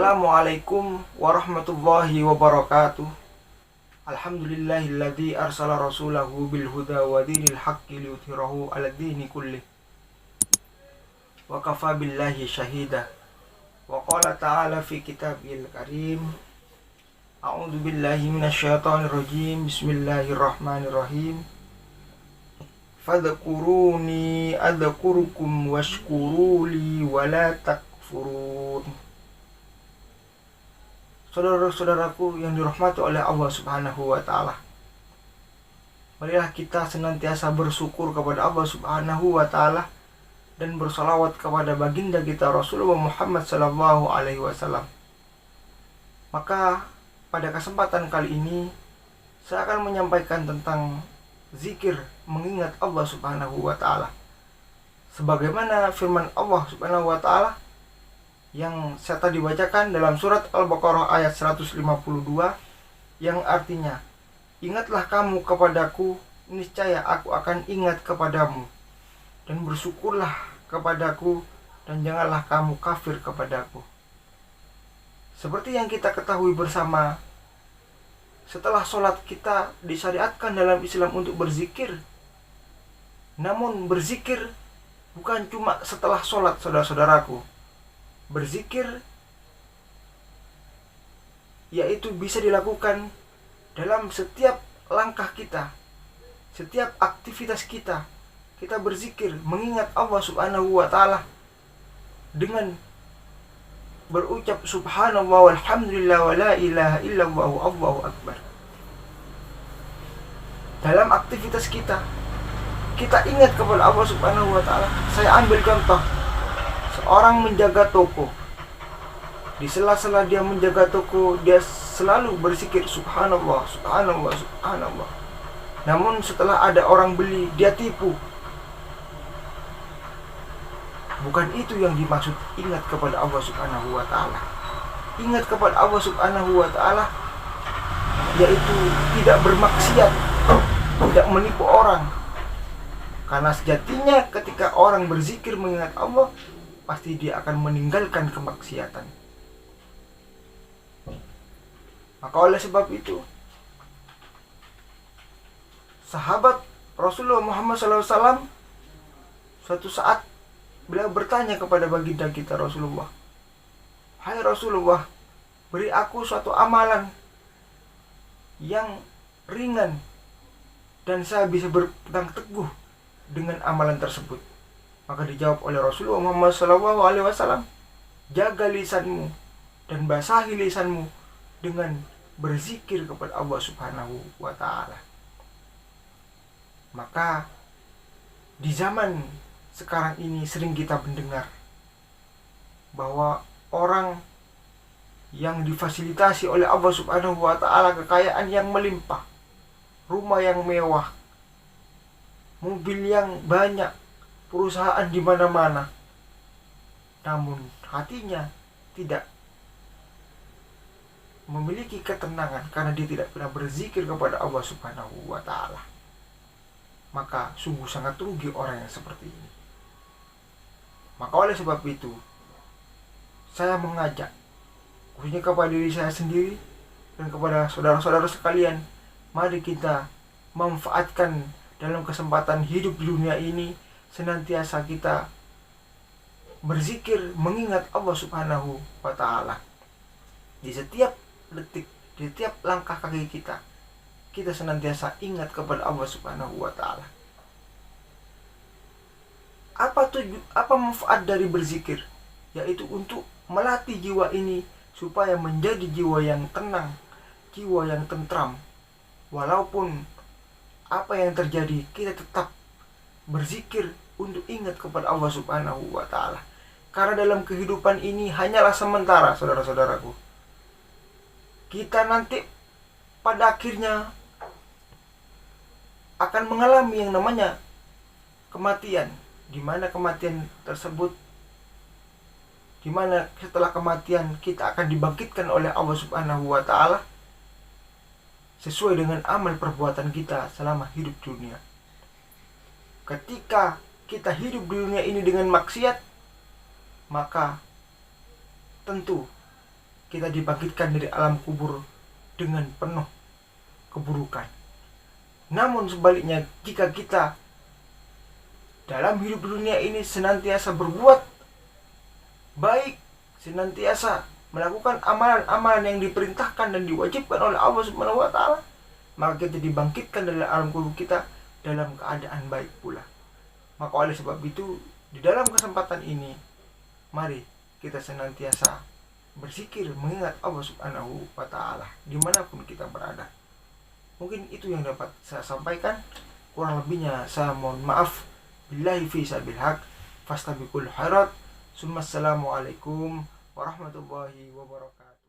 Assalamualaikum warahmatullahi wabarakatuh. Alhamdulillahilladzi arsala rasulahu bil huda wa dinil haqqi liyudhhirahu 'ala dini kullih. Wa kafa billahi syahida. Wa qala ta'ala fi kitabil karim. A'udzu billahi minasyaitonir rajim. Bismillahirrahmanirrahim. Fadhkuruni adzkurukum washkuruli wa la takfurun. Saudara-saudaraku yang dirahmati oleh Allah Subhanahu wa taala. Marilah kita senantiasa bersyukur kepada Allah Subhanahu wa taala dan bersalawat kepada baginda kita Rasulullah Muhammad sallallahu alaihi wasallam. Maka pada kesempatan kali ini saya akan menyampaikan tentang zikir mengingat Allah Subhanahu wa taala. Sebagaimana firman Allah Subhanahu wa taala yang saya tadi bacakan dalam surat Al-Baqarah ayat 152 yang artinya, ingatlah kamu kepadaku, niscaya aku akan ingat kepadamu, dan bersyukurlah kepadaku, dan janganlah kamu kafir kepadaku. Seperti yang kita ketahui bersama, setelah sholat kita disyariatkan dalam Islam untuk berzikir. Namun berzikir bukan cuma setelah sholat, saudara-saudaraku. Berzikir yaitu bisa dilakukan dalam setiap langkah kita, setiap aktivitas kita. Kita berzikir mengingat Allah Subhanahu wa taala dengan berucap subhanallah walhamdulillah wa la ilaha illallah Allahu akbar. Dalam aktivitas kita ingat kepada Allah Subhanahu wa taala. Saya ambil contoh seorang menjaga toko. Di sela-sela dia menjaga toko, dia selalu berzikir subhanallah, subhanallah, subhanallah. Namun setelah ada orang beli, dia tipu. Bukan itu yang dimaksud ingat kepada Allah Subhanahu wa taala. Ingat kepada Allah Subhanahu wa taala yaitu tidak bermaksiat, tidak menipu orang. Karena sejatinya ketika orang berzikir mengingat Allah, pasti dia akan meninggalkan kemaksiatan. Maka oleh sebab itu, sahabat Rasulullah Muhammad SAW suatu saat beliau bertanya kepada baginda kita Rasulullah, "Hai Rasulullah, beri aku suatu amalan yang ringan dan saya bisa berpegang teguh dengan amalan tersebut." Maka dijawab oleh Rasulullah Muhammad SAW, "Jaga lisanmu dan basahi lisanmu dengan berzikir kepada Allah Subhanahu wa taala." Maka di zaman sekarang ini sering kita mendengar bahwa orang yang difasilitasi oleh Allah Subhanahu wa taala kekayaan yang melimpah, rumah yang mewah, mobil yang banyak, perusahaan di mana-mana, namun hatinya tidak memiliki ketenangan karena dia tidak pernah berzikir kepada Allah Subhanahu wa taala. Maka sungguh sangat rugi orang yang seperti ini. Maka oleh sebab itu, saya mengajak khususnya kepada diri saya sendiri dan kepada saudara-saudara sekalian, mari kita manfaatkan dalam kesempatan hidup di dunia ini, senantiasa kita berzikir mengingat Allah Subhanahu wa taala. Di setiap detik, di setiap langkah kaki kita senantiasa ingat kepada Allah Subhanahu wa taala. Apa manfaat dari berzikir? Yaitu untuk melatih jiwa ini supaya menjadi jiwa yang tenang, jiwa yang tentram. Walaupun apa yang terjadi, kita tetap berzikir untuk ingat kepada Allah Subhanahu wa taala. Karena dalam kehidupan ini hanyalah sementara, saudara-saudaraku. Kita nanti pada akhirnya akan mengalami yang namanya kematian, di mana kematian tersebut, di mana setelah kematian kita akan dibangkitkan oleh Allah Subhanahu wa taala sesuai dengan amal perbuatan kita selama hidup dunia. Ketika kita hidup di dunia ini dengan maksiat, maka tentu kita dibangkitkan dari alam kubur dengan penuh keburukan. Namun sebaliknya, jika kita dalam hidup dunia ini senantiasa berbuat baik, senantiasa melakukan amalan-amalan yang diperintahkan dan diwajibkan oleh Allah Subhanahu wa taala, maka kita dibangkitkan dari alam kubur kita dalam keadaan baik pula. Maka oleh sebab itu, di dalam kesempatan ini, mari kita senantiasa berzikir mengingat Allah Subhanahu wa taala dimanapun kita berada. Mungkin itu yang dapat saya sampaikan. Kurang lebihnya saya mohon maaf. Billahi fi sabil haq fastabiqul khairat. Assalamualaikum warahmatullahi wabarakatuh.